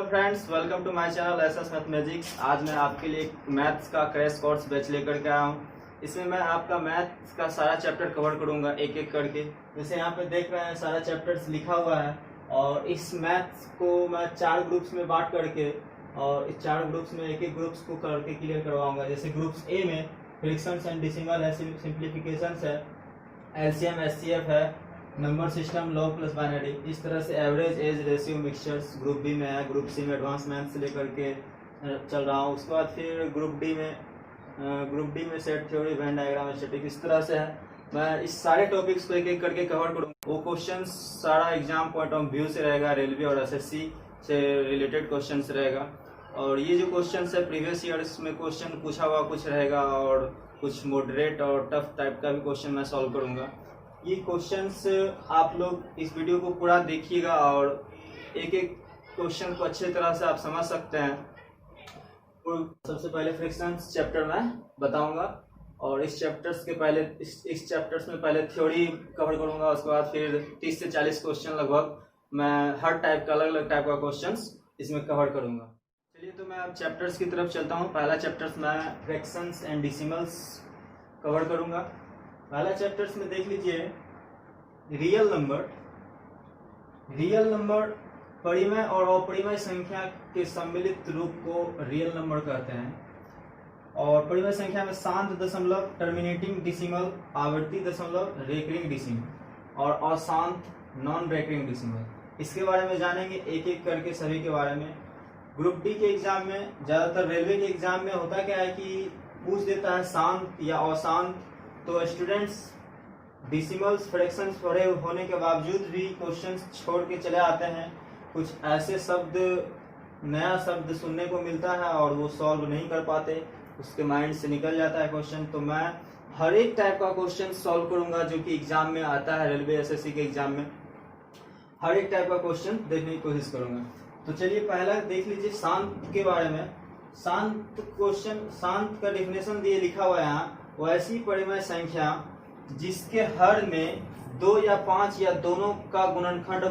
Friends, welcome to my channel SS mathematics. आज मैं आपके लिए एक मैथ्स का क्रैश कोर्स बैच लेकर के आया हूँ। इसमें मैं आपका मैथ्स का सारा चैप्टर कवर करूँगा एक एक करके। जैसे यहाँ पे देख रहे हैं सारा चैप्टर्स लिखा हुआ है और इस मैथ्स को मैं 4 ग्रुप्स में बांट करके और इस 4 ग्रुप्स में एक एक ग्रुप्स को करके क्लियर करवाऊंगा। जैसे ग्रुप्स ए में फ्रैक्शंस एंड डेसिमल है, सिंप्लीफिकेशंस है, एलसीएम एचसीएफ है, number system, log plus binary. इस तरह से average, age, ratio, mixtures group B में है। ग्रुप सी में एडवांस मैथ्स से लेकर के चल रहा हूँ। उसके बाद फिर ग्रुप डी में set theory, Venn diagram, static. इस तरह से है। मैं इस सारे टॉपिक्स को एक एक करके कवर करूँगा। वो क्वेश्चन सारा एग्जाम पॉइंट ऑफ व्यू से रहेगा, रेलवे और एसएससी से रिलेटेड क्वेश्चन रहेगा। और ये जो क्वेश्चन है प्रीवियस ईयर्स में क्वेश्चन पूछा हुआ कुछ रहेगा और कुछ मॉडरेट और टफ टाइप का भी क्वेश्चन मैं सॉल्व करूँगा। ये क्वेश्चंस आप लोग इस वीडियो को पूरा देखिएगा और एक एक क्वेश्चन को अच्छे तरह से आप समझ सकते हैं। सबसे पहले फ्रैक्शंस चैप्टर मैं बताऊंगा और इस चैप्टर्स के पहले इस चैप्टर्स में पहले थ्योरी कवर करूंगा। उसके बाद फिर 30 से 40 क्वेश्चन लगभग मैं हर टाइप का अलग अलग टाइप का क्वेश्चंस इसमें कवर करूंगा। चलिए तो मैं अब चैप्टर्स की तरफ चलता हूँ। पहला चैप्टर्स मैं फ्रैक्शंस एंड डेसिमल्स कवर करूंगा। पहला चैप्टर्स में देख लीजिए रियल नंबर परिमेय और अपरिमेय संख्या के सम्मिलित रूप को रियल नंबर कहते हैं। और परिमेय संख्या में शांत दशमलव, टर्मिनेटिंग डिसिमल, आवर्ती दशमलव, रेकरिंग डिसिमल और अशांत नॉन रेकरिंग डिसिमल। इसके बारे में जानेंगे एक एक करके सभी के बारे में। ग्रुप डी के एग्जाम में, ज्यादातर रेलवे के एग्जाम में होता क्या है कि पूछ देता है शांत या अशांत। तो स्टूडेंट्स डिसिमल्स, फ्रैक्शंस पढ़े होने के बावजूद भी क्वेश्चंस छोड़ के चले आते हैं। कुछ ऐसे शब्द, नया शब्द सुनने को मिलता है और वो सॉल्व नहीं कर पाते, उसके माइंड से निकल जाता है क्वेश्चन। तो मैं हर एक टाइप का क्वेश्चन सॉल्व करूंगा जो कि एग्जाम में आता है। रेलवे एसएससी के एग्जाम में हर एक टाइप का क्वेश्चन देखने की कोशिश करूंगा। तो चलिए पहला देख लीजिए शांत के बारे में। शांत का डेफिनेशन दिए लिखा हुआ है यहाँ, वैसी परिमेय संख्या जिसके हर में 2 या 5 या दोनों का गुणनखंड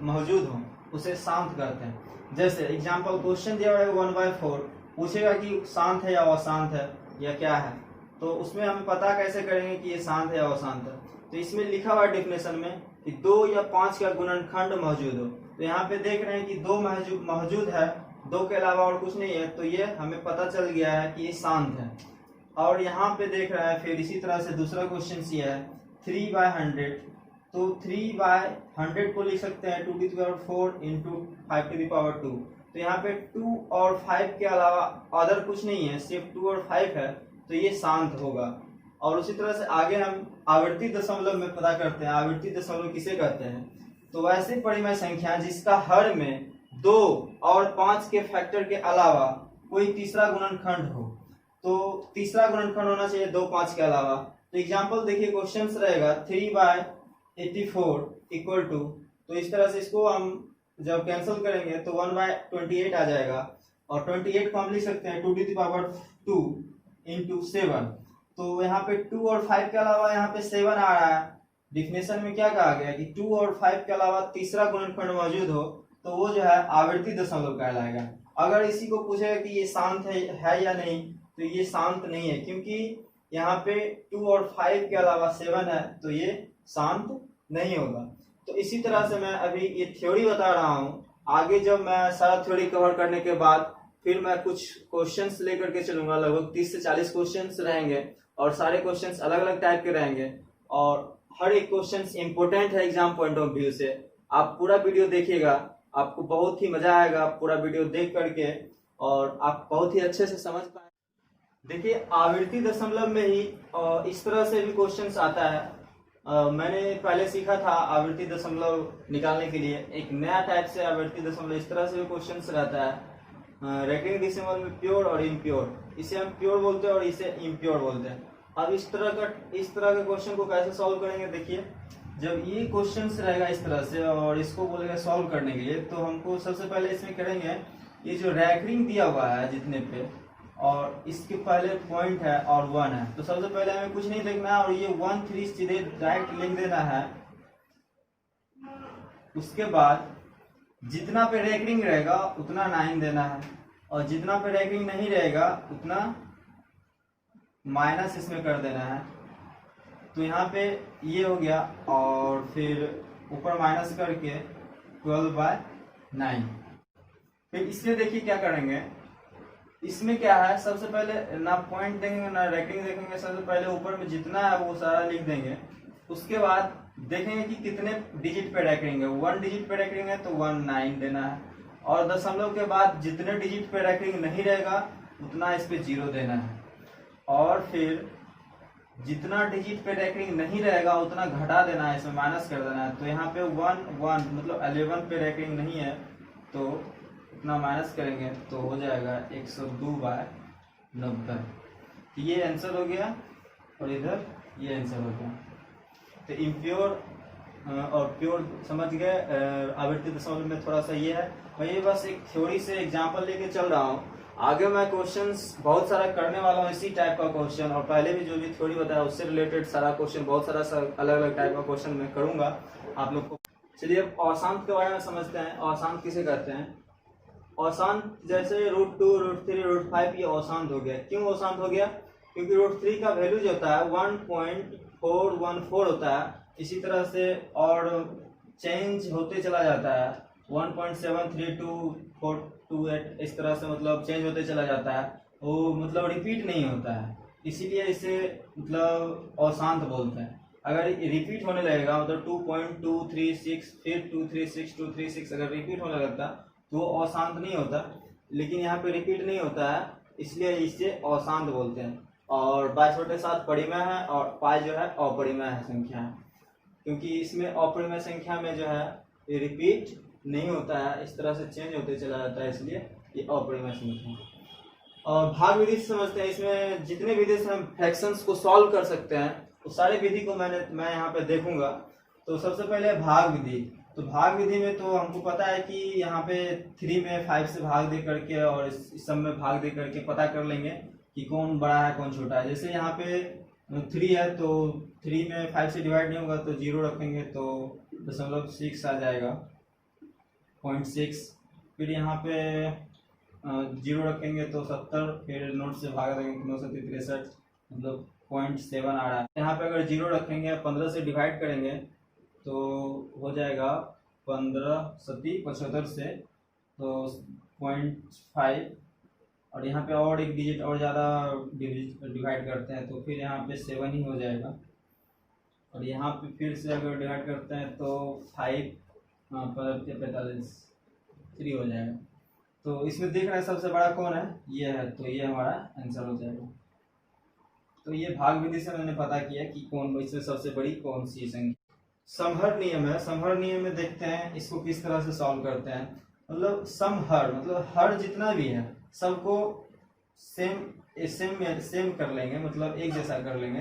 मौजूद हो उसे शांत कहते हैं। जैसे एग्जांपल क्वेश्चन दिया हुआ है 1/4, पूछेगा कि शांत है या अशांत है या क्या है। तो उसमें हम पता कैसे करेंगे कि ये शांत है या अशांत है। तो इसमें लिखा हुआ है डेफिनेशन में कि 2 या 5 का गुणनखंड मौजूद हो। तो यहाँ पे देख रहे हैं कि 2 मौजूद है, 2 के अलावा और कुछ नहीं है। तो ये हमें पता चल गया है कि ये शांत है। और यहाँ पे देख रहा है फिर इसी तरह से दूसरा क्वेश्चन ये है 3/100। तो 3/100 को लिख सकते हैं 2⁴ इंटू 5⁻²। तो यहाँ पे 2 और 5 के अलावा अदर कुछ नहीं है, सिर्फ 2 और 5 है। तो ये शांत होगा। और उसी तरह से आगे हम आवर्ती दशमलव में पता करते हैं। आवर्ती दशमलव किसे कहते हैं? तो वैसे परिमेय संख्या जिसका हर में 2 और 5 के फैक्टर के अलावा कोई तीसरा गुणनखंड हो। तो तीसरा गुणनखंड होना चाहिए 2, 5 के अलावा। तो एग्जांपल देखिए क्वेश्चन रहेगा 3/84 इक्वल टू, तो इस तरह से इसको हम जब कैंसिल करेंगे तो 1/28 आ जाएगा। और 28 को हम लिख सकते हैं 2⁻² इंटू 7। तो यहाँ पे 2 और 5 के अलावा यहाँ पे 7 आ रहा है। डिफिनेशन में क्या कहा गया कि 2 और 5 के अलावा तीसरा गुणनखंड मौजूद हो तो वो जो है आवर्ती दशमलव कहलाएगा। अगर इसी को पूछेगा कि ये शांत है या नहीं, तो ये शांत नहीं है, क्योंकि यहाँ पे 2 और 5 के अलावा 7 है, तो ये शांत नहीं होगा। तो इसी तरह से मैं अभी ये थ्योरी बता रहा हूँ। आगे जब मैं सारा थ्योरी कवर करने के बाद फिर मैं कुछ क्वेश्चंस लेकर के चलूंगा। लगभग 30 से 40 क्वेश्चंस रहेंगे और सारे क्वेश्चंस अलग अलग टाइप के रहेंगे और हर एक क्वेश्चन इंपोर्टेंट है एग्जाम पॉइंट ऑफ व्यू से। आप पूरा वीडियो देखिएगा, आपको बहुत ही मजा आएगा पूरा वीडियो देख करके और आप बहुत ही अच्छे से समझ पाए। देखिए आवर्ती दशमलव में ही इस तरह से भी क्वेश्चंस आता है। मैंने पहले सीखा था आवर्ती दशमलव निकालने के लिए एक नया टाइप से आवर्ती दशमलव। इस तरह से भी क्वेश्चंस रहता है रेकरिंग डिसिमल में, प्योर और इम्प्योर। इसे हम प्योर बोलते हैं और इसे इम्प्योर बोलते हैं। अब इस तरह के क्वेश्चन को कैसे सॉल्व करेंगे? देखिए जब ये क्वेश्चन रहेगा इस तरह से और इसको बोलेगा सॉल्व करने के लिए, तो हमको सबसे पहले इसमें करेंगे ये जो रेकरिंग दिया हुआ है जितने पे और इसके पहले पॉइंट है और 1 है। तो सबसे पहले हमें कुछ नहीं देखना है और ये 1, 3 सीधे डायरेक्ट लिख देना है। उसके बाद जितना पे रेकरिंग रहेगा उतना 9 देना है, और जितना पे रेकरिंग नहीं रहेगा उतना माइनस इसमें कर देना है। तो यहाँ पे ये हो गया, और फिर ऊपर माइनस करके 12/9। फिर इसमें देखिए क्या करेंगे, इसमें क्या है, सबसे पहले ना पॉइंट देंगे ना रेकरिंग देखेंगे, सबसे पहले ऊपर में जितना है वो सारा लिख देंगे। उसके बाद देखेंगे कि कितने डिजिट पे रेकरिंग है। 1 डिजिट पे रेकरिंग है तो 19 देना है, और दशमलव के बाद जितने डिजिट पे रेकरिंग नहीं रहेगा उतना इस पे 0 देना है, और फिर जितना डिजिट पे रेकरिंग नहीं रहेगा उतना घटा देना है, इसमें माइनस कर देना है। तो यहाँ पे 1 मतलब 11 पे रेकरिंग नहीं है तो इतना माइनस करेंगे तो हो जाएगा 102/90। तो ये आंसर हो गया, और इधर ये आंसर हो गया। तो इम्प्योर और प्योर समझ गए। आवृत्ति दशमलव में थोड़ा सा ये है, मैं ये बस एक थ्योरी से एग्जांपल लेके चल रहा हूँ। आगे मैं क्वेश्चंस बहुत सारा करने वाला हूँ इसी टाइप का क्वेश्चन, और पहले भी जो भी थ्योरी बताया उससे रिलेटेड सारा क्वेश्चन, बहुत सारा अलग अलग टाइप का क्वेश्चन मैं करूंगा आप लोग को। चलिए अब अशांत के बारे में समझते हैं। अशांत किसे कहते हैं? अशांत जैसे √2, √3, √5 ये अशांत हो गया। क्यों अशांत हो गया? क्योंकि √3 का वैल्यू जो होता है 1.414 होता है। इसी तरह से और चेंज होते चला जाता है 1.73248, इस तरह से मतलब चेंज होते चला जाता है, वो मतलब रिपीट नहीं होता है, इसीलिए इसे मतलब अशांत बोलते हैं। अगर रिपीट होने लगेगा मतलब 2.236 फिर 236 236 अगर रिपीट होने लगता तो वो अशांत नहीं होता, लेकिन यहाँ पे रिपीट नहीं होता है इसलिए इसे अशांत बोलते हैं। और 22/7 परिमेय है, और पाई जो है अपरिमेय है संख्या है, क्योंकि इसमें अपरिमेय संख्या में जो है ये रिपीट नहीं होता है, इस तरह से चेंज होते चला जाता है, इसलिए ये अपरिमेय संख्या है। और भाग विधि से समझते हैं। इसमें जितने विधि से हम फ्रैक्शंस को सॉल्व कर सकते हैं उस सारे विधि को मैं यहाँ पे देखूंगा। तो सबसे पहले भाग विधि। तो भाग विधि में तो हमको पता है कि यहाँ पे 3 में 5 से भाग दे करके और इस सब में भाग दे करके पता कर लेंगे कि कौन बड़ा है कौन छोटा है। जैसे यहाँ पे 3 है तो 3 में 5 से डिवाइड नहीं होगा तो 0 रखेंगे तो 0.6 आ जाएगा, 0.6। फिर यहाँ पे 0 रखेंगे तो 70, फिर नोट से भाग देंगे 963 मतलब 0.7 आ रहा है। यहाँ पे अगर 0 रखेंगे 15 से डिवाइड करेंगे तो हो जाएगा 15×7=75 से तो 0.5, और यहाँ पे और एक डिजिट और ज़्यादा डिवाइड करते हैं तो फिर यहाँ पे 7 ही हो जाएगा, और यहाँ पे फिर से अगर डिवाइड करते हैं तो 5×45 3 हो जाएगा। तो इसमें देख रहे हैं सबसे बड़ा कौन है, ये है, तो ये हमारा आंसर हो जाएगा। तो ये भाग विधि से मैंने पता किया कि कौन इसमें सबसे बड़ी कौन सी संख्या। समहर नियम है। समहर नियम में देखते हैं इसको किस तरह से सॉल्व करते हैं। मतलब समहर मतलब हर जितना भी है सबको सेम कर लेंगे, मतलब एक जैसा कर लेंगे।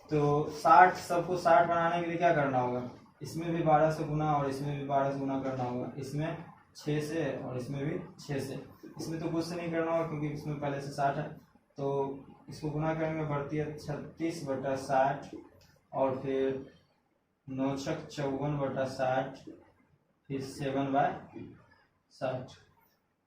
तो 60 सबको 60 बनाने के लिए क्या करना होगा, इसमें भी 12 से गुना और इसमें भी 12 से गुना करना होगा, इसमें 6 से और इसमें भी 6 से। इसमें तो कुछ से नहीं करना होगा क्योंकि इसमें पहले से 60 है, तो इसको गुना करेंगे बढ़ती है 36/60 और फिर 9×54/60 फिर 7/60।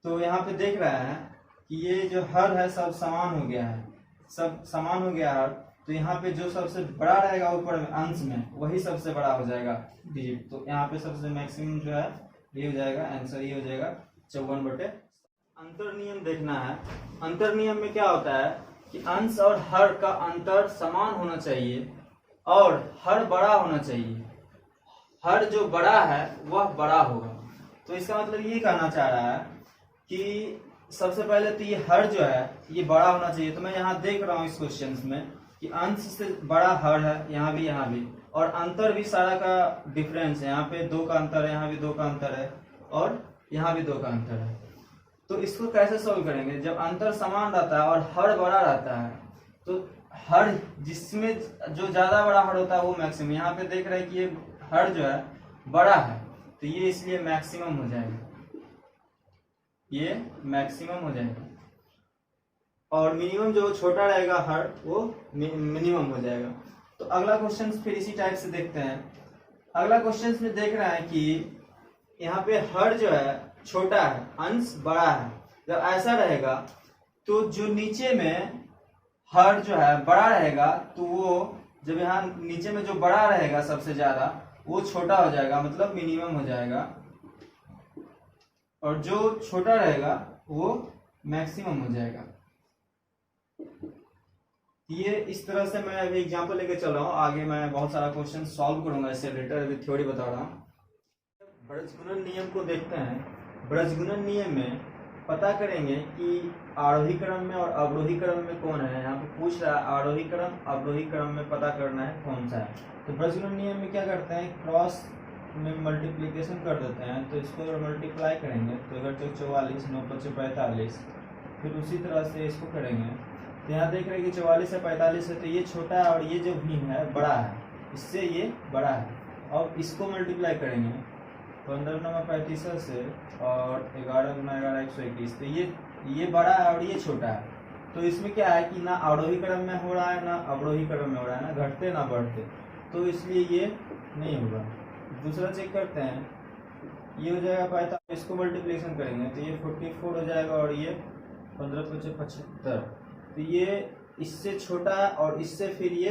तो यहाँ पे देख रहे हैं कि ये जो हर है सब समान हो गया है, सब समान हो गया हर। तो यहाँ पे जो सबसे बड़ा रहेगा ऊपर में अंश में वही सबसे बड़ा हो जाएगा डिजिट। तो यहाँ पे सबसे मैक्सिमम जो है ये हो जाएगा, आंसर ये हो जाएगा 54/। अंतर नियम देखना है। अंतर नियम में क्या होता है कि अंश और हर का अंतर समान होना चाहिए और हर बड़ा होना चाहिए। हर जो बड़ा है वह बड़ा होगा। तो इसका मतलब ये कहना चाह रहा है कि सबसे पहले तो ये हर जो है ये बड़ा होना चाहिए। तो मैं यहाँ देख रहा हूँ इस क्वेश्चन में कि अंश से बड़ा हर है, यहाँ भी, और अंतर भी सारा का डिफरेंस है। यहाँ पे 2 का अंतर है, यहाँ भी 2 का अंतर है, और यहाँ भी 2 का अंतर है। तो इसको कैसे सोल्व करेंगे? जब अंतर समान रहता है और हर बड़ा रहता है तो हर जिसमें जो ज्यादा बड़ा हर होता है वो मैक्सिमम। यहाँ पे देख रहे हैं कि ये हर जो है बड़ा है तो ये इसलिए मैक्सिमम हो जाएगा, ये मैक्सिमम हो जाएगा। और मिनिमम जो छोटा रहेगा हर वो मिनिमम हो जाएगा। तो अगला क्वेश्चन फिर इसी टाइप से देखते हैं। अगला क्वेश्चन में देख रहे हैं कि यहाँ पे हर जो है छोटा है, अंश बड़ा है। जब ऐसा रहेगा तो जो नीचे में हर जो है बड़ा रहेगा, तो वो जब यहाँ नीचे में जो बड़ा रहेगा सबसे ज्यादा वो छोटा हो जाएगा, मतलब मिनिमम हो जाएगा, और जो छोटा रहेगा वो मैक्सिमम हो जाएगा। ये इस तरह से मैं अभी एग्जांपल लेके चल रहा हूँ, आगे मैं बहुत सारा क्वेश्चन सॉल्व करूंगा इससे रिलेटेड, अभी थ्योरी बता रहा हूँ। ब्रजगुणन नियम को देखते हैं। ब्रजगुणन नियम में पता करेंगे कि आरोही क्रम में और अवरोही क्रम में कौन है। यहाँ पे पूछ रहा है आरोही क्रम अवरोही क्रम में पता करना है कौन सा है। तो ब्रजगुणन नियम में क्या करते हैं, क्रॉस में मल्टीप्लीकेशन कर देते हैं, तो इसको अगर मल्टीप्लाई करेंगे तो अगर 44 9 5 45, फिर उसी तरह से इसको करेंगे तो यहाँ देख रहे हैं कि 44 से 45 है, तो ये छोटा है और ये जो भी है बड़ा है, इससे ये बड़ा है। अब इसको मल्टीप्लाई करेंगे 15 9 35 से और 11 गुना 11 121, तो ये बड़ा है और ये छोटा है। तो इसमें क्या है कि ना आरोही क्रम में हो रहा है ना अवरोही क्रम में हो रहा है, ना घटते ना बढ़ते, तो इसलिए ये नहीं होगा। दूसरा चेक करते हैं, ये हो जाएगा 45, इसको मल्टीप्लिकेशन करेंगे तो ये 44 हो जाएगा और ये 15 5 75, तो ये इससे छोटा है और इससे फिर ये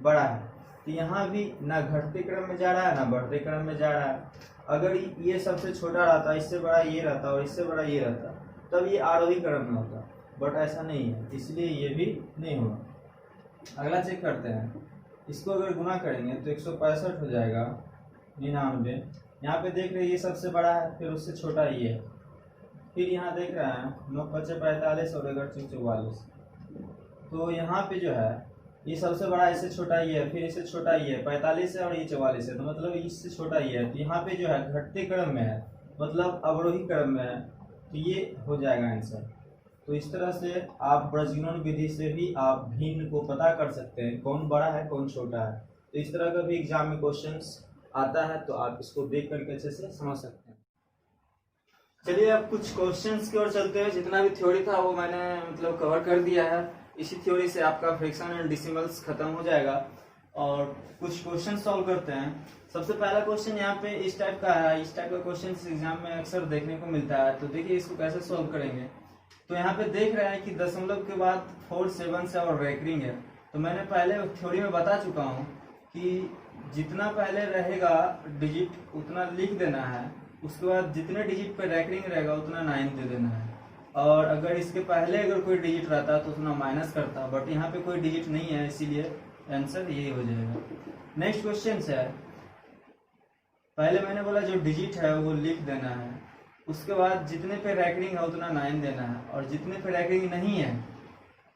बड़ा है। तो यहाँ भी ना घटते क्रम में जा रहा है ना बढ़ते क्रम में जा रहा है। अगर ये सबसे छोटा रहता, इससे बड़ा ये रहता और इससे बड़ा ये रहता, तब ये आरोही क्रम में होता, बट ऐसा नहीं है, इसलिए ये भी नहीं होगा। अगला चेक करते हैं, इसको अगर गुना करेंगे तो 165 हो जाएगा 99। यहाँ पे देख रहे हैं ये सबसे बड़ा है, फिर उससे छोटा ये है, फिर यहाँ देख रहे हैं 9 5 45 और 11 44, तो यहाँ पे जो है ये सबसे बड़ा, इससे छोटा ये है, फिर इससे छोटा ये है 45 है और ये 44 है, तो मतलब इससे छोटा ये है। तो यहाँ पे जो है घटते क्रम में है, मतलब अवरोही क्रम में है, तो ये हो जाएगा आंसर। तो इस तरह से आप ब्रजगुणन विधि से भी आप भिन्न को पता कर सकते हैं, कौन बड़ा है कौन छोटा है। तो इस तरह का भी एग्जाम में क्वेश्चंस आता है, तो आप इसको देख करके अच्छे से समझ सकते हैं। चलिए अब कुछ क्वेश्चंस की ओर चलते हैं। जितना भी थ्योरी था वो मैंने मतलब कवर कर दिया है। इसी थ्योरी से आपका फ्रैक्शन एंड डेसिमल्स खत्म हो जाएगा और कुछ क्वेश्चन सॉल्व करते हैं। सबसे पहला क्वेश्चन यहाँ पे इस टाइप का है, इस टाइप का क्वेश्चन एग्जाम में अक्सर देखने को मिलता है। तो देखिए इसको कैसे सॉल्व करेंगे। तो यहाँ पे देख रहे हैं कि दशमलव के बाद 4 7 से और रैकरिंग है। तो मैंने पहले थ्योरी में बता चुका हूँ कि जितना पहले रहेगा डिजिट उतना लिख देना है, उसके बाद जितने डिजिट पे रैकरिंग रहेगा उतना 9 दे देना है, और अगर इसके पहले अगर कोई डिजिट रहता तो उतना माइनस करता, बट यहाँ पे कोई डिजिट नहीं है, इसीलिए आंसर यही हो जाएगा। नेक्स्ट क्वेश्चन है, पहले मैंने बोला जो डिजिट है वो लिख देना है, उसके बाद जितने पे रैकरिंग है उतना 9 देना है, और जितने पे रैकरिंग नहीं है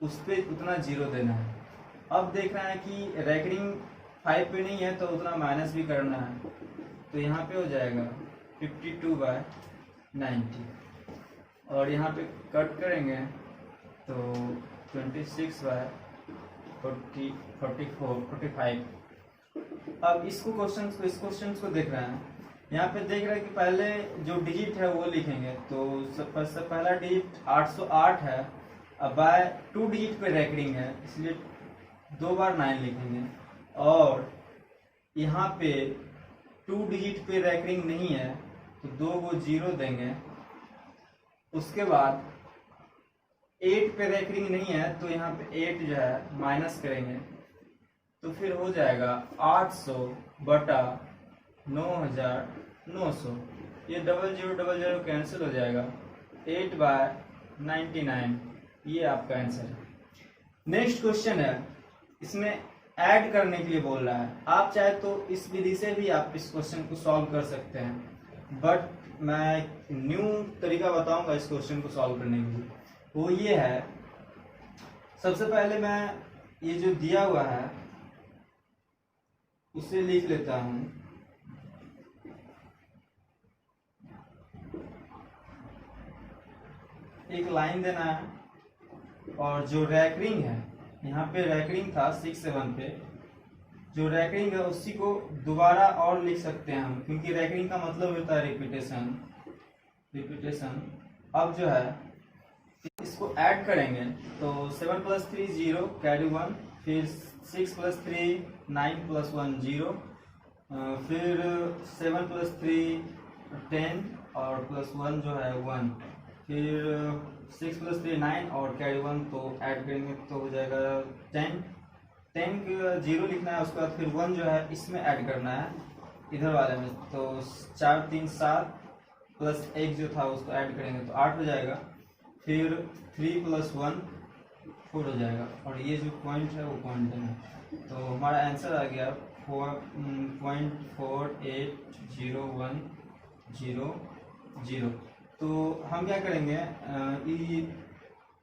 उस पर उतना 0 देना है। अब देख रहे हैं कि रैकरिंग 5 पे नहीं है तो उतना माइनस भी करना है, तो यहाँ पे हो जाएगा 52/90, और यहाँ पे कट करेंगे तो 26/45। अब इस क्वेश्चन को देख रहे हैं, यहाँ पे देख रहे हैं कि पहले जो डिजिट है वो लिखेंगे। तो सबसे पहला डिजिट 808 है, अब बाय 2 डिजिट पे रैकरिंग है, इसलिए 2 बार 9 लिखेंगे, और यहाँ पे 2 डिजिट पे रैकरिंग नहीं है तो 2 को 0 देंगे। उसके बाद 8 पे रैकरिंग नहीं है तो यहाँ पे 8 जो है माइनस करेंगे, तो फिर हो जाएगा 800/9900, ये 0000 कैंसिल हो जाएगा, 8/99, ये आपका आंसर है। नेक्स्ट क्वेश्चन है, इसमें ऐड करने के लिए बोल रहा है। आप चाहे तो इस विधि से भी आप इस क्वेश्चन को सॉल्व कर सकते हैं, बट मैं न्यू तरीका बताऊंगा इस क्वेश्चन को सॉल्व करने के लिए। वो ये है, सबसे पहले मैं ये जो दिया हुआ है उसे लिख लेता हूं। एक लाइन देना है, और जो रैकरिंग है, यहाँ पे रैकरिंग था 6 7 पे, जो रैकरिंग है उसी को दोबारा और लिख सकते हैं हम, क्योंकि रैकरिंग का मतलब होता है रिपीटेशन। अब जो है इसको ऐड करेंगे तो 7 + 3 0, कैरी 1, फिर 6 + 3 9 + 1 0, फिर 7 + 3 10 और प्लस 1 जो है 1, फिर 6 + 3 9 और कैरी 1, तो ऐड करेंगे तो हो जाएगा 10। 10 0 लिखना है, उसके बाद फिर 1 जो है इसमें ऐड करना है इधर वाले में, तो 4 3 7 प्लस 1 जो था उसको ऐड करेंगे तो 8 हो जाएगा। फिर 3 + 1 4 हो जाएगा, और ये जो पॉइंट है वो पॉइंट है, तो हमारा आंसर आ गया 4.480100। तो हम क्या करेंगे,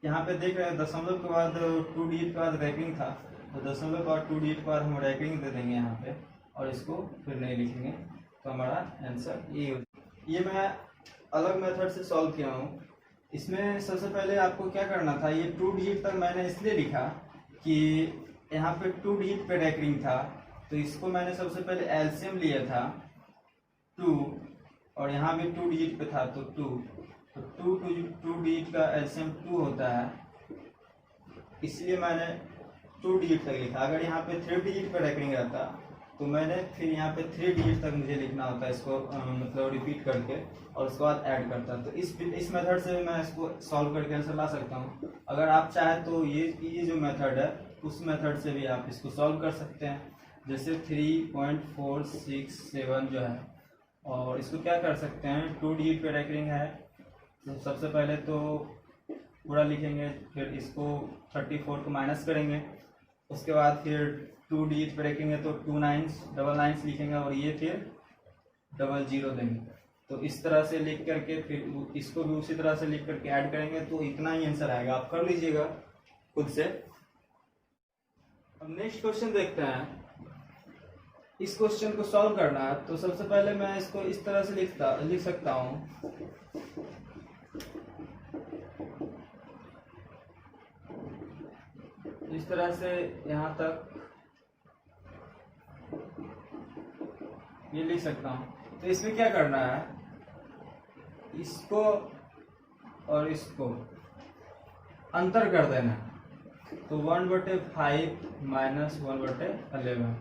यहाँ पे देख रहे हैं दशमलव के बाद 2 डिजिट के बाद रैंकिंग था, तो दशमलव के बाद 2 डिजिट के बाद हम रैंकिंग दे देंगे यहाँ पे, और इसको फिर नहीं लिखेंगे, तो हमारा आंसर ये मैं अलग मेथड से सॉल्व किया हूँ। इसमें सबसे पहले आपको क्या करना था, ये 2 डिजिट तक मैंने इसलिए लिखा कि यहाँ पे 2 डिजिट पे रैंकिंग था, तो इसको मैंने सबसे पहले एलसीएम लिया था 2, और यहाँ भी 2 डिजिट पे था तो 2, तो 2 डिजिट का एलसीएम 2 होता है, इसलिए मैंने 2 डिजिट तक लिखा। अगर यहाँ पे 3 डिजिट पे रैंकिंग रहता तो मैंने फिर यहाँ पे 3 डिजिट तक मुझे लिखना होता है, इसको मतलब रिपीट करके, और उसके बाद ऐड करता। तो इस मेथड से मैं इसको सॉल्व करके आंसर ला सकता हूँ। अगर आप चाहें तो ये जो मेथड है उस मेथड से भी आप इसको सॉल्व कर सकते हैं, जैसे 3.467 जो है, और इसको क्या कर सकते हैं, 2 डिजिट पे रैंकिंग है, तो सबसे पहले तो पूरा लिखेंगे, फिर इसको 34 को माइनस करेंगे, उसके बाद फिर 2 डिजिट पे रखेंगे तो 2 9s डबल 9s लिखेंगे, और ये फिर 00 देंगे। तो इस तरह से लिख करके फिर इसको भी उसी तरह से लिख करके ऐड करेंगे, तो इतना ही आंसर आएगा। आप कर लीजिएगा खुद से। अब नेक्स्ट क्वेश्चन देखते हैं। इस क्वेश्चन को सॉल्व करना है, तो सबसे पहले मैं इसको इस तरह से लिख सकता हूँ, इस तरह से यहाँ तक ये लिख सकता हूँ। तो इसमें क्या करना है, इसको और इसको अंतर कर देना है, तो 1/5 - 1/11,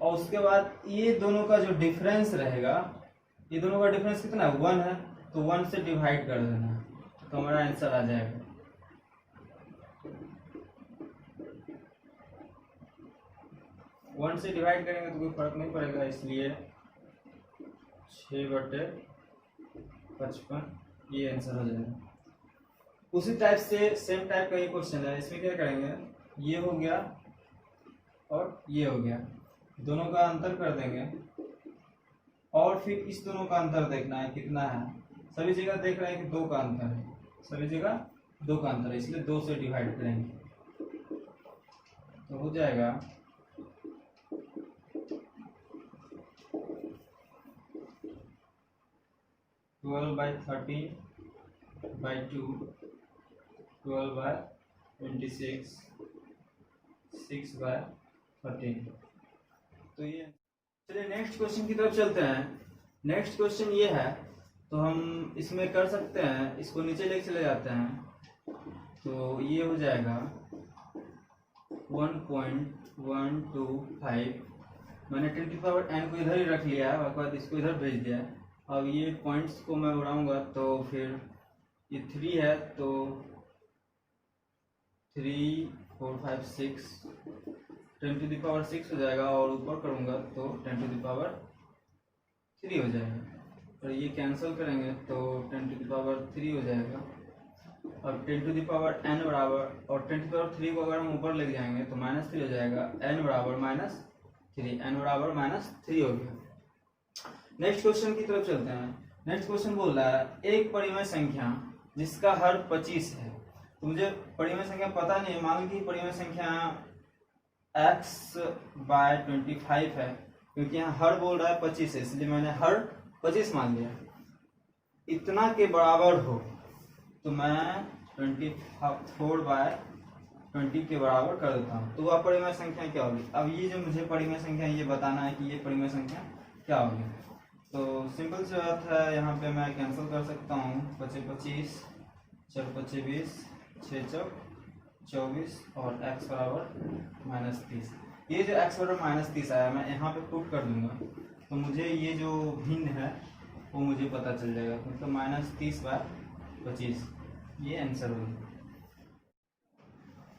और उसके बाद ये दोनों का जो डिफरेंस रहेगा, ये दोनों का डिफरेंस कितना है, 1 है, तो 1 से डिवाइड कर देना है, तो हमारा आंसर आ जाएगा। वन से डिवाइड करेंगे तो कोई फर्क नहीं पड़ेगा, इसलिए 6/55 ये आंसर हो जाएगा। उसी टाइप से सेम टाइप का ये क्वेश्चन है, इसमें क्या करेंगे, ये हो गया और ये हो गया, दोनों का अंतर कर देंगे, और फिर इस दोनों का अंतर देखना है कितना है। सभी जगह देख रहे हैं कि 2 का अंतर है, सभी जगह 2 का अंतर है, इसलिए 2 से डिवाइड करेंगे, तो हो जाएगा 12/13/2, 12/26, 6/13। तो ये चलिए नेक्स्ट क्वेश्चन की तरफ चलते हैं। नेक्स्ट क्वेश्चन ये है, तो हम इसमें कर सकते हैं, इसको नीचे लेके चले जाते हैं, तो ये हो जाएगा 1.125। मैंने 10n को इधर ही रख लिया है, उसके बाद इसको इधर भेज दिया है। अब ये पॉइंट्स को मैं उड़ाऊंगा, तो फिर ये 3 है, तो 3 4 5 6 10⁶ हो जाएगा, और ऊपर करूंगा तो 10⁻³ हो जाएगा, और ये कैंसिल करेंगे तो 10⁻³ हो जाएगा। अब 10n बराबर, और 10⁻³ को अगर हम ऊपर लेके जाएंगे तो -3 हो जाएगा, n बराबर -3, n बराबर -3 हो गया। नेक्स्ट क्वेश्चन की तरफ चलते हैं। नेक्स्ट क्वेश्चन बोल रहा है, एक परिमेय संख्या जिसका हर 25 है। तो मुझे परिमेय संख्या पता नहीं, मान लीजिए परिमेय संख्या x/25 है, क्योंकि यहाँ हर बोल रहा है 25 है, इसलिए मैंने हर 25 मान लिया। इतना के बराबर हो तो मैं 24/20 के बराबर कर देता हूँ, तो वह परिमेय संख्या क्या होगी। अब ये जो मुझे परिमेय संख्या ये बताना है कि ये परिमेय संख्या क्या होगी। तो सिंपल सी बात है, यहाँ पे मैं कैंसिल कर सकता हूँ, 25 4 25 20 6 चौक 24 और x बराबर -30। ये जो x बराबर -30 आया, मैं यहाँ पे पुट कर दूंगा, तो मुझे ये जो भिन्न है वो मुझे पता चल जाएगा, मतलब -30/25 ये आंसर होगा।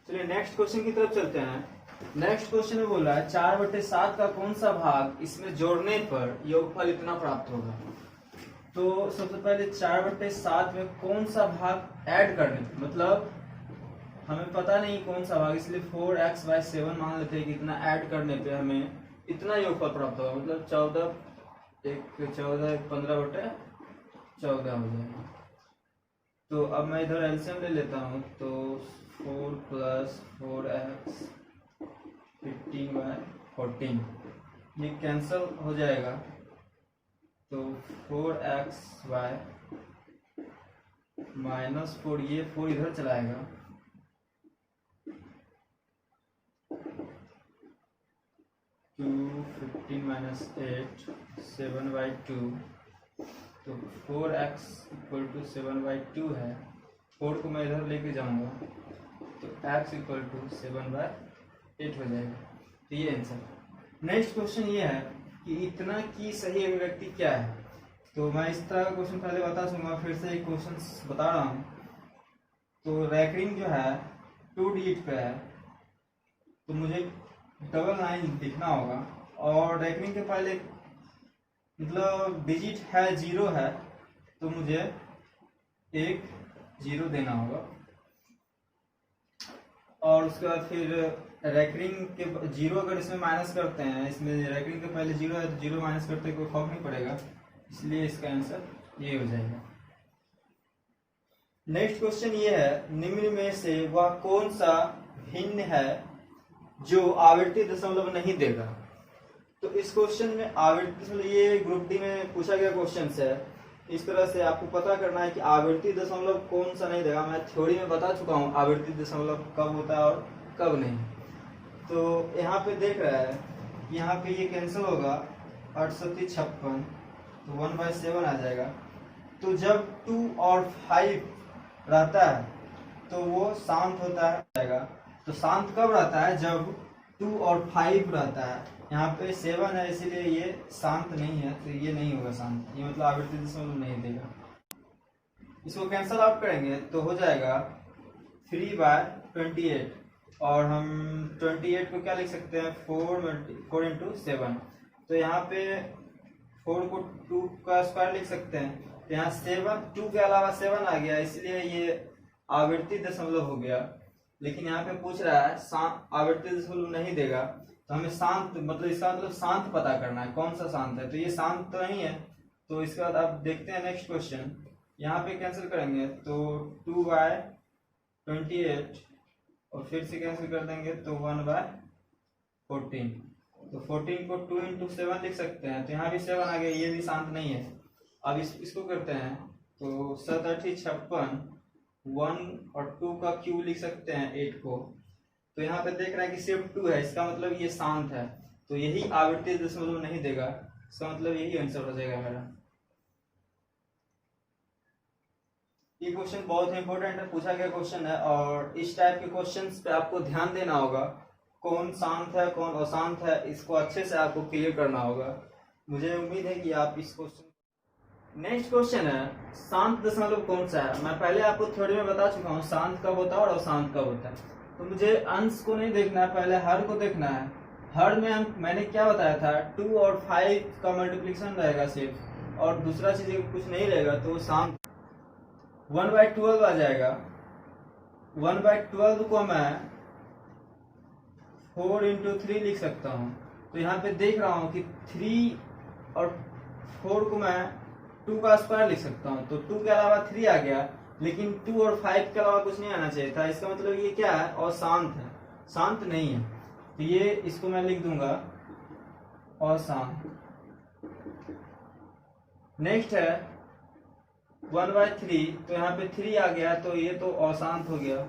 चलिए नेक्स्ट क्वेश्चन की तरफ चलते हैं। नेक्स्ट क्वेश्चन में बोल रहा है 4/7 का कौन सा भाग इसमें जोड़ने पर योगफल इतना प्राप्त होगा। तो सबसे पहले 4/7 में कौन सा भाग ऐड करने, मतलब हमें पता नहीं कौन सा भाग, इसलिए 4x/7 मान लेते हैं कि इतना ऐड करने पे हमें इतना योगफल प्राप्त होगा, मतलब 14 15/14 हो जाएगा। तो अब मैं इधर एलसीएम ले लेता हूँ, तो 4 + 4x 15/14 ये कैंसिल हो जाएगा, तो 4x/-4 ये 4 इधर चलाएगा, 2 15 - 8 7/2, तो 4x = 7/2 है। 4 को मैं इधर लेके जाऊंगा तो x = 7/8 हो जाएगा। तो ये आंसर। नेक्स्ट क्वेश्चन ये है कि इतना की सही अभिव्यक्ति क्या है। तो मैं इस तरह का क्वेश्चन पहले बता दूंगा, फिर से एक क्वेश्चन बता रहा हूँ। तो रैंकिंग जो है 2 डिजिट पे है, तो मुझे डबल लाइन लिखना होगा, और रैंकिंग के पहले मतलब डिजिट है 0 है, तो मुझे एक 0 देना होगा, और उसके बाद फिर रैंकिंग के 0 अगर इसमें माइनस करते हैं, इसमें रैंकिंग के पहले 0 है तो 0 माइनस करते कोई फर्क नहीं पड़ेगा, इसलिए इसका आंसर ये हो जाएगा। नेक्स्ट क्वेश्चन ये है, निम्न में से वह कौन सा भिन्न है जो आवर्ती दशमलव नहीं देगा। तो इस क्वेश्चन में आवर्ती दशमलव, ये ग्रुप डी में पूछा गया क्वेश्चन है। इस तरह से आपको पता करना है कि आवर्ती दशमलव कौन सा नहीं देगा। मैं थ्योरी में बता चुका हूँ आवर्ती दशमलव कब होता है और कब नहीं। तो यहाँ पे देख रहा है, यहाँ पे ये कैंसिल होगा, 8 × 56, तो 1/7 आ जाएगा। तो जब 2 और 5 रहता है तो वो शांत होता है। तो शांत कब रहता है, जब 2 और 5 रहता है। यहाँ पे 7 है, इसीलिए ये शांत नहीं है, तो ये नहीं होगा शांत, ये मतलब आवर्ती दशमलव नहीं देगा। इसको कैंसल आउट करेंगे तो हो जाएगा 3/28, और हम 28 को क्या लिख सकते हैं, 4 × 7। तो यहाँ पे 4 को 2 का स्क्वायर लिख सकते हैं, तो यहाँ 7 2 के अलावा 7 आ गया, इसलिए ये आवर्ती दशमलव हो गया। लेकिन यहाँ पे पूछ रहा है आवर्ती दशमलव नहीं देगा, तो हमें शांत, मतलब इसका मतलब शांत पता करना है, कौन सा शांत है। तो ये शांत तो नहीं है, तो इसके बाद आप देखते हैं नेक्स्ट क्वेश्चन। यहाँ पे कैंसिल करेंगे तो 2/28, और फिर से कैंसिल कर देंगे तो 1/14। तो 14 को 2 × 7 लिख सकते हैं, तो यहाँ भी 7 आ गया, ये भी शांत नहीं है। अब इसको करते हैं, तो 7 × 8 = 56, 1 और 2 का क्यूब लिख सकते हैं 8 को। तो यहाँ पे देख रहे हैं कि सिर्फ 2 है, इसका मतलब ये शांत है, तो यही आवर्ती दशमलव नहीं देगा, इसका मतलब यही आंसर हो जाएगा मेरा। ये क्वेश्चन बहुत इंपॉर्टेंट है, पूछा गया क्वेश्चन है, और इस टाइप के क्वेश्चंस पे आपको ध्यान देना होगा, कौन शांत है कौन अशांत है, इसको अच्छे से आपको क्लियर करना होगा। मुझे उम्मीद है कि आप इस क्वेश्चन। नेक्स्ट क्वेश्चन है, शांत दशमलव कौन सा है। मैं पहले आपको थ्योरी में बता चुका हूँ शांत कब होता है और अशांत कब होता है। तो मुझे अंश को नहीं देखना है, पहले हर को देखना है। हर में मैंने क्या बताया था, 2 और 5 का मल्टीप्लिकेशन रहेगा सिर्फ, और दूसरा चीज कुछ नहीं रहेगा, तो शांत 1/12 आ जाएगा। 1/12 को मैं 4 × 3 लिख सकता हूँ। तो यहाँ पे देख रहा हूँ कि 3 और 4 को मैं 2 का स्क्वायर लिख सकता हूँ, तो 2 के अलावा 3 आ गया, लेकिन 2 और 5 के अलावा कुछ नहीं आना चाहिए था। इसका मतलब ये क्या है, अशांत है, शांत नहीं है। तो ये इसको मैं लिख दूंगा अशांत। नेक्स्ट है 1/3, तो यहाँ पे 3 आ गया, तो ये तो अशांत हो गया।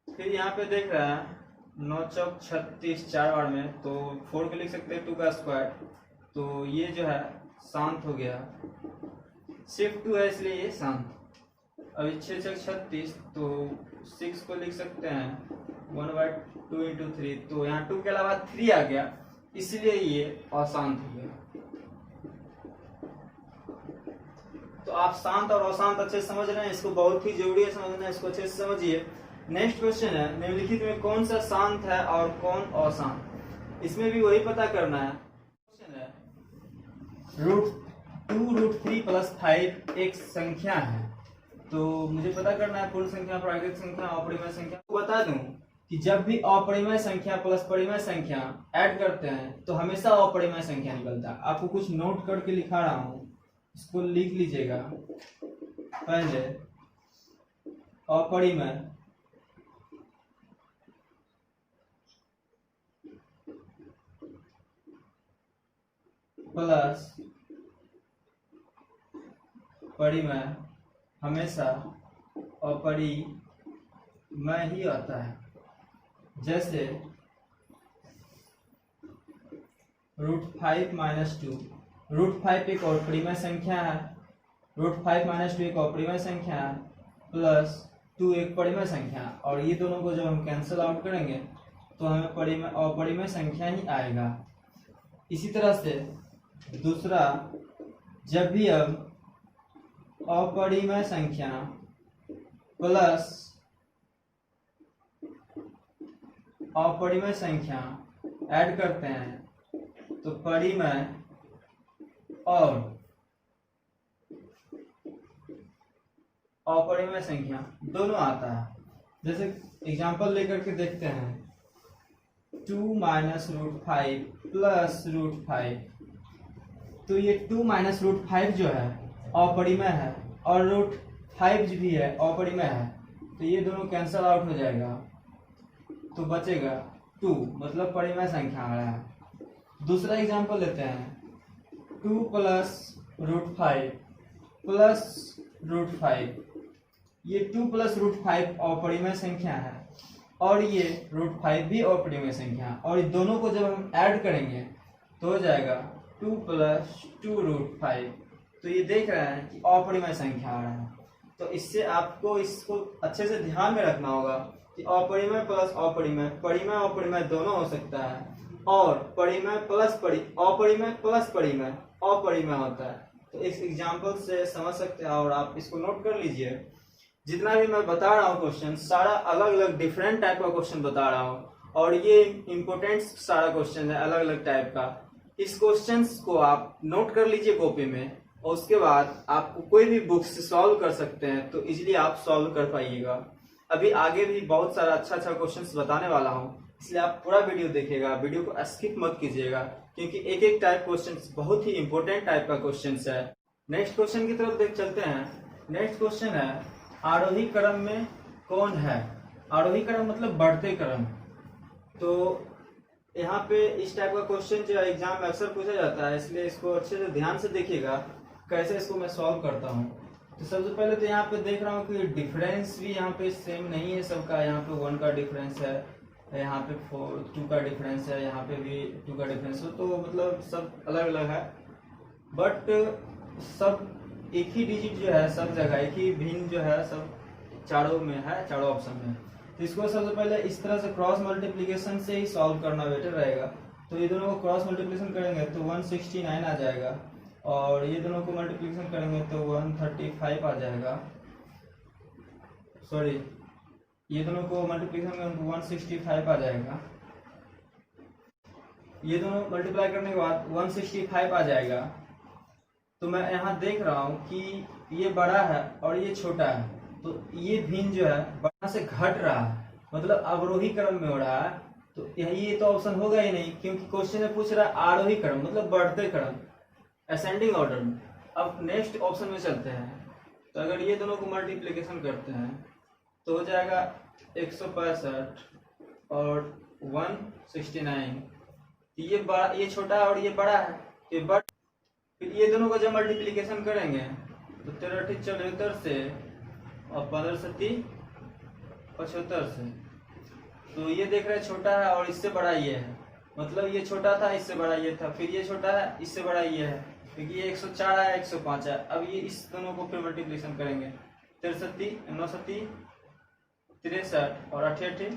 फिर यहाँ पे देख रहा है 9 × 36 4 बार में, तो 4 को लिख सकते हैं 2 का स्क्वायर, तो ये जो है शांत हो गया, सिर्फ 2 है इसलिए ये शांत। अभी 6 × 36, तो 6 को लिख सकते हैं 1/2 × 3, तो यहाँ 2 के अलावा 3 आ गया, इसलिए ये अशांत हो गया। तो आप शांत और अशांत अच्छे से समझ रहे हैं, इसको बहुत ही जरूरी है समझना, इसको अच्छे से समझिए। नेक्स्ट क्वेश्चन है, निम्नलिखित में कौन सा शांत है और कौन अशांत? इसमें भी वही पता करना है। क्वेश्चन है, √2 √3 + 5 एक संख्या है, तो मुझे पता करना है पूर्ण संख्या, प्राकृतिक संख्या, अपरिमेय संख्या। बता दूं कि जब भी अपरिमेय संख्या प्लस परिमेय संख्या ऐड करते हैं तो हमेशा अपरिमेय संख्या निकलता है। आपको कुछ नोट करके लिखा रहा हूं, इसको लिख लीजिएगा। पहले अपरिमेय प्लस परिमेय हमेशा अपरिमेय ही आता है। जैसे √5 - 2, √5 एक अपरिमेय संख्या है, √5 - 2 एक अपरिमेय संख्या है, प्लस 2 एक परिमेय संख्या, और ये दोनों को जब हम कैंसिल आउट करेंगे तो हमें अपरिमेय संख्या ही आएगा। इसी तरह से दूसरा, जब भी हम अपरिमेय संख्या प्लस अपरिमेय संख्या ऐड करते हैं तो परिमेय और अपरिमेय संख्या दोनों आता है। जैसे एग्जांपल लेकर के देखते हैं, 2 - √5 + √5, तो ये 2 - √5 जो है अपरिमेय है और √5 भी है अपरिमेय है, तो ये दोनों कैंसिल आउट हो जाएगा, तो बचेगा 2, मतलब परिमेय संख्या आ रहा है। दूसरा एग्जांपल लेते हैं, 2 + √5 + √5, ये 2 + √5 अपरिमेय संख्या है और ये √5 भी अपरिमेय संख्या है, और इन दोनों को जब हम ऐड करेंगे तो हो जाएगा 2 + 2 √5। तो ये देख रहे हैं कि अपरिमेय संख्या आ रहा है। तो इससे आपको इसको अच्छे से ध्यान में रखना होगा कि अपरिमेय प्लस अपरिमेय, परिमेय अपरिमेय दोनों हो सकता है, और अपरिमेय प्लस परिमेय अपरिमेय होता है। तो इस एग्जाम्पल से समझ सकते हैं, और आप इसको नोट कर लीजिए। जितना भी मैं बता रहा हूँ क्वेश्चन, सारा अलग अलग डिफरेंट टाइप का क्वेश्चन बता रहा हूँ, और ये इम्पोर्टेंट सारा क्वेश्चन है अलग अलग टाइप का। इस क्वेश्चंस को आप नोट कर लीजिए कॉपी में, और उसके बाद आप कोई भी बुक से सॉल्व कर सकते हैं, तो इजीली आप सॉल्व कर पाइएगा। अभी आगे भी बहुत सारा अच्छा क्वेश्चंस बताने वाला हूँ, इसलिए आप पूरा वीडियो देखिएगा, वीडियो को स्किप मत कीजिएगा, क्योंकि एक एक टाइप क्वेश्चंस बहुत ही इंपॉर्टेंट टाइप का क्वेश्चंस है। नेक्स्ट क्वेश्चन की तरफ देख चलते हैं। नेक्स्ट क्वेश्चन है, आरोही क्रम में कौन है? आरोही क्रम मतलब बढ़ते क्रम। तो यहाँ पे इस टाइप का क्वेश्चन जो एग्जाम में अक्सर पूछा जाता है, इसलिए इसको अच्छे से ध्यान से देखिएगा कैसे इसको मैं सॉल्व करता हूँ। तो सबसे पहले तो यहाँ पे देख रहा हूँ कि डिफरेंस भी यहाँ पे सेम नहीं है सबका। यहाँ पे 1 का डिफरेंस है, यहाँ पे 2 का डिफरेंस है, यहाँ पे भी 2 का डिफरेंस है, तो मतलब सब अलग अलग है, बट सब एक ही डिजिट जो है सब जगह एक ही भिन्न जो है सब चारों में है, चारों ऑप्शन में। तो इसको सबसे पहले इस तरह से क्रॉस मल्टीप्लिकेशन से ही सॉल्व करना बेटर रहेगा। तो ये दोनों को क्रॉस मल्टीप्लिकेशन करेंगे तो 169 आ जाएगा, और ये दोनों को मल्टीप्लिकेशन करेंगे तो 135 आ जाएगा। सॉरी, ये दोनों को मल्टीप्लिकेशन करेंगे तो 165 आ जाएगा। ये दोनों मल्टीप्लाई करने के बाद 165 आ जाएगा। तो मैं यहाँ देख रहा हूँ कि ये बड़ा है और ये छोटा है, तो ये भिन्न जो है बड़ा से घट रहा है, मतलब अवरोही क्रम में हो रहा है। तो ये तो ऑप्शन होगा ही नहीं, क्योंकि क्वेश्चन में पूछ रहा है आरोही क्रम मतलब बढ़ते क्रम, असेंडिंग ऑर्डर में। अब नेक्स्ट ऑप्शन में चलते हैं। तो अगर ये दोनों को मल्टीप्लिकेशन करते हैं तो हो जाएगा 165 और 169। ये बड़ा, ये छोटा है और ये बड़ा है, ये बड़ा। फिर ये दोनों को जब मल्टीप्लिकेशन करेंगे तो 13 74 से और 15 30 75 से, तो ये देख रहे हैं छोटा है और इससे बड़ा ये है, मतलब ये छोटा था इससे बड़ा ये था, फिर ये छोटा है इससे बड़ा ये है, क्योंकि ये 104 है 105 है। अब ये इस दोनों को फिर मल्टीप्लिकेशन करेंगे 63 9 63 और 88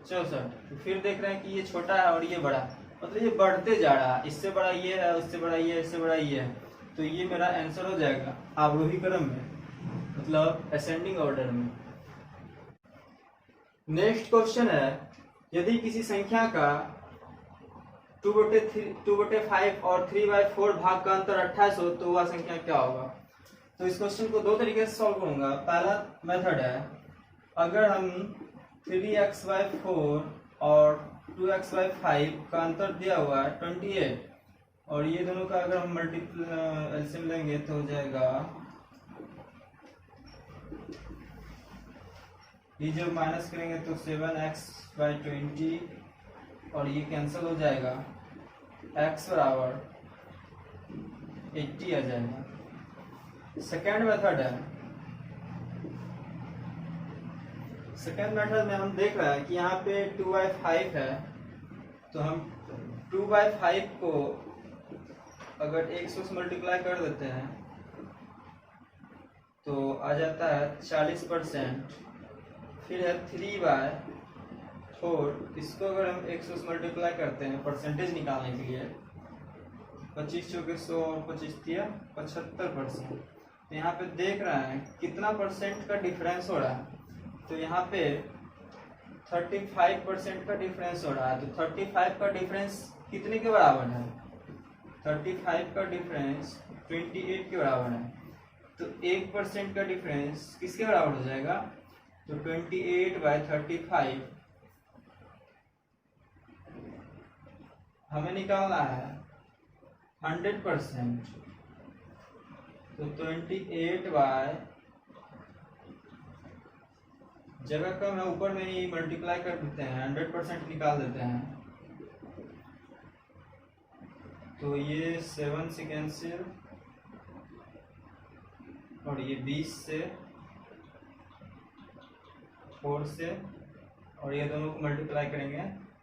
64, तो फिर देख रहे हैं कि ये छोटा है और ये बड़ा, मतलब ये बढ़ते जा रहा है, इससे बड़ा ये है, उससे बड़ा ये है, इससे बड़ा ये है, तो ये मेरा आंसर हो जाएगा आरोही क्रम में, मतलब असेंडिंग ऑर्डर में। नेक्स्ट क्वेश्चन है, यदि किसी संख्या का 2/5 और 3/4 भाग का अंतर 28 हो तो वह संख्या क्या होगा। तो इस क्वेश्चन को दो तरीके से सॉल्व करूंगा। पहला मेथड है, अगर हम 3x/4 और 2x/5 का अंतर दिया हुआ है 28, और ये दोनों का अगर हम एलसीएम लेंगे तो हो जाएगा, ये जब माइनस करेंगे तो 7x/20 और ये कैंसिल हो जाएगा, x बराबर 80 आ जाएगा। सेकेंड मेथड है, सेकेंड मेथड में हम देख रहे हैं कि यहाँ पे 2/5 है, तो हम 2/5 को अगर 100 से मल्टीप्लाई कर देते हैं तो आ जाता है 40%। फिर है 3/4, इसको अगर हम 100 से मल्टीप्लाई करते हैं परसेंटेज निकालने के लिए, 25 चौके 100 और 25 दिया 75%। तो यहाँ पे देख रहे हैं कितना परसेंट का डिफरेंस हो रहा है, तो यहाँ पे 35% का डिफरेंस हो रहा है। तो 35 का डिफरेंस कितने के बराबर है, 35 का डिफरेंस 28 के बराबर है। तो 1% का डिफरेंस किसके बराबर हो जाएगा, तो 28/35 हमें निकालना है 100%। तो 28 जगह का मैं ऊपर में ही मल्टीप्लाई कर देते हैं, 100% निकाल देते हैं, तो ये 7 से कैंसिल और ये 20 से, 4 से, और ये दोनों को मल्टीप्लाई करेंगे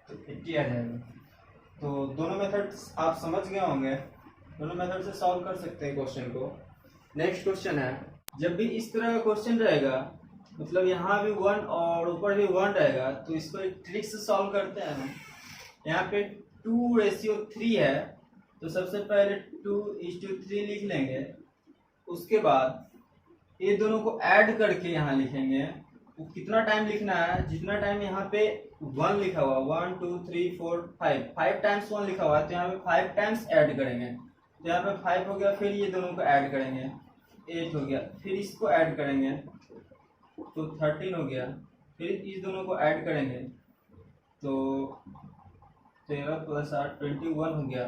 तो 80 आ जाएगा। तो दोनों मेथड्स आप समझ गए होंगे, दोनों मेथड से सॉल्व कर सकते हैं क्वेश्चन को। नेक्स्ट क्वेश्चन है, जब भी इस तरह का क्वेश्चन रहेगा, मतलब यहाँ भी 1 और ऊपर भी 1 रहेगा, तो इसको एक ट्रिक से सॉल्व करते हैं। यहाँ पे 2:3 है, तो सबसे पहले 2:3 लिख लेंगे, उसके बाद ये दोनों को ऐड करके यहाँ लिखेंगे। वो कितना टाइम लिखना है, जितना टाइम यहाँ पे 1 लिखा हुआ, 1 2 3 4 5 टाइम्स 1 लिखा हुआ है, तो यहाँ पे 5 टाइम्स ऐड करेंगे। तो यहाँ पे 5 हो गया, फिर ये दोनों को ऐड करेंगे, 8 हो गया, फिर इसको ऐड करेंगे तो 13 हो गया, फिर इस दोनों को ऐड करेंगे तो 13 + 8 21 हो गया।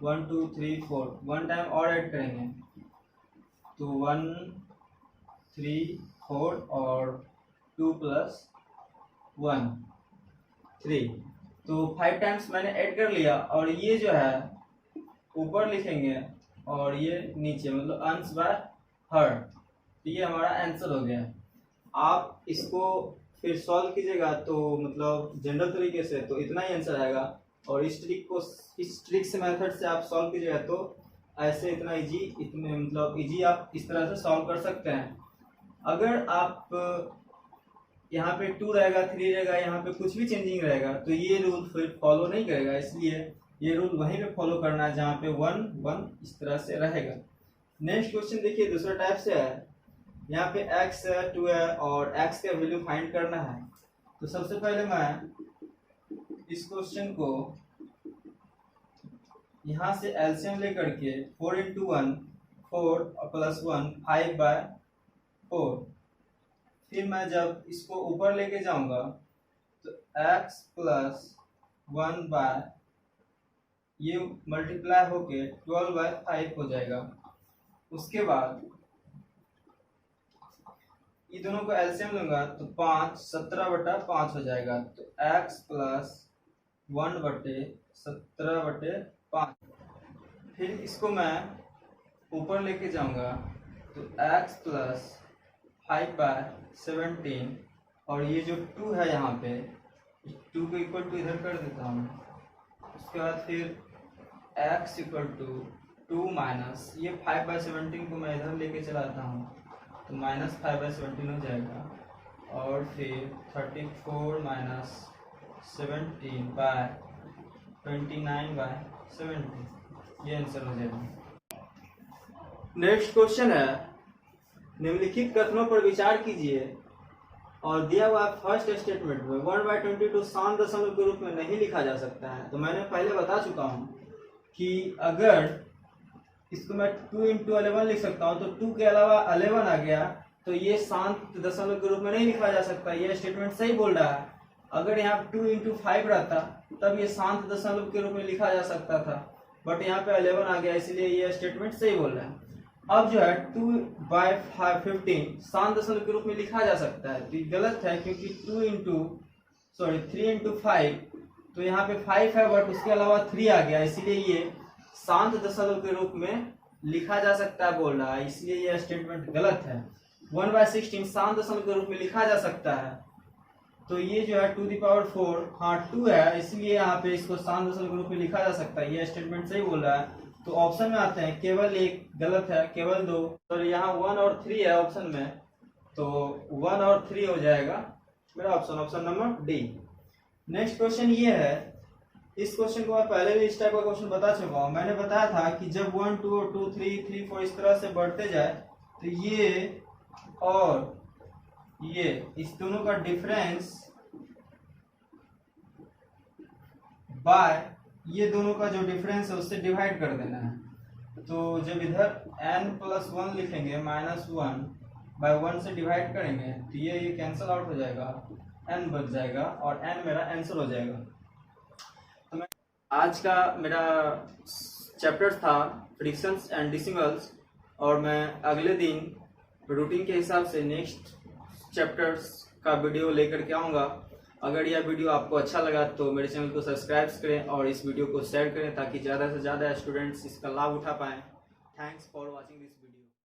1 2 3 4 1 टाइम और ऐड करेंगे तो 1 3 4 और 2 + 1 3, तो 5 टाइम्स मैंने ऐड कर लिया। और ये जो है ऊपर लिखेंगे और ये नीचे, मतलब अंश बाय हर, तो ये हमारा आंसर हो गया। आप इसको फिर सॉल्व कीजिएगा तो मतलब जनरल तरीके से तो इतना ही आंसर आएगा, और इस ट्रिक से मेथड से आप सॉल्व कीजिएगा तो ऐसे इतना इजी, इतने मतलब इजी आप इस तरह से सॉल्व कर सकते हैं। अगर आप यहाँ पे 2 रहेगा, 3 रहेगा, यहाँ पे कुछ भी चेंजिंग रहेगा तो ये रूल फिर फॉलो नहीं करेगा, इसलिए ये रूल वहीं पे फॉलो करना है जहाँ पे 1 1 इस तरह से रहेगा। नेक्स्ट क्वेश्चन देखिए, दूसरा टाइप से है। यहाँ पे x है, 2 है और x का वैल्यू फाइंड करना है। तो सबसे पहले मैं इस क्वेश्चन को यहाँ से एलसीएम लेकर के 4 × 1 4 + 1 5/4, फिर मैं जब इसको ऊपर लेके जाऊंगा तो x + 1 ये मल्टीप्लाई होके 12/5 हो जाएगा। उसके बाद ये दोनों को एलसीएम लूंगा तो 5 17/5 हो जाएगा। तो x + 1/17/5, फिर इसको मैं ऊपर लेके जाऊंगा तो x + 5/17, और ये जो 2 है यहाँ पे, 2 को इक्वल टू इधर कर देता हूँ। उसके बाद फिर x = 2 माइनस ये 5/17 को मैं इधर लेके चलाता हूँ तो -5/17 हो जाएगा, और फिर 34 - 17/5 29/70, ये आंसर हो जाएगा। नेक्स्ट क्वेश्चन है, निम्नलिखित कथनों पर विचार कीजिए और दिया हुआ फर्स्ट स्टेटमेंट में 1/22 शांत दशमलव के रूप में नहीं लिखा जा सकता है। तो मैंने पहले बता चुका हूं कि अगर इसको मैं 2 × 11 लिख सकता हूं तो 2 के अलावा 11 आ गया तो ये शांत दशमलव के रूप में नहीं लिखा जा सकता। ये स्टेटमेंट सही बोल रहा है। अगर यहाँ 2 × 5 रहता तब ये शांत दशमलव के रूप में लिखा जा सकता था, बट यहाँ पे 11 आ गया, इसलिए ये स्टेटमेंट सही बोल रहा है। अब जो है 2/15 शांत दशमलव के रूप में लिखा जा सकता है, तो ये गलत है क्योंकि 3 × 5 तो यहाँ पे 5 है बट उसके अलावा 3 आ गया, इसलिए ये शांत दशमलव के रूप में लिखा जा सकता है बोल रहा है, इसलिए ये स्टेटमेंट गलत है। 1/16 शांत दशमलव के रूप में लिखा जा सकता है, तो ये जो है 2⁴, हाँ 2 है, इसलिए यहाँ पे इसको शांत दशमलव के रूप में लिखा जा सकता है, ये स्टेटमेंट सही बोल रहा है। तो ऑप्शन में आते हैं, केवल 1 गलत है, केवल 2, तो यहाँ 1 और 3 है ऑप्शन में, तो 1 और 3 हो जाएगा मेरा option number D. Next question ये है, इस क्वेश्चन को मैं पहले भी इस टाइप का क्वेश्चन बता चुका हूँ। मैंने बताया था कि जब 1 2 और 2 3 3 4 इस तरह से बढ़ते जाए तो ये और ये इस दोनों का डिफरेंस बाय ये दोनों का जो डिफरेंस है उससे डिवाइड कर देना है। तो जब इधर n+1 लिखेंगे -1/1 से डिवाइड करेंगे तो ये कैंसिल आउट हो जाएगा, n बच जाएगा और n मेरा आंसर हो जाएगा। तो मैं आज का मेरा चैप्टर था फ्रिक्शंस एंड डेसिमल्स, और मैं अगले दिन रूटीन के हिसाब से नेक्स्ट चैप्टर्स का वीडियो लेकर के आऊँगा। अगर यह वीडियो आपको अच्छा लगा तो मेरे चैनल को सब्सक्राइब करें और इस वीडियो को शेयर करें ताकि ज़्यादा से ज़्यादा स्टूडेंट्स इसका लाभ उठा पाएँ। Thanks for watching this video.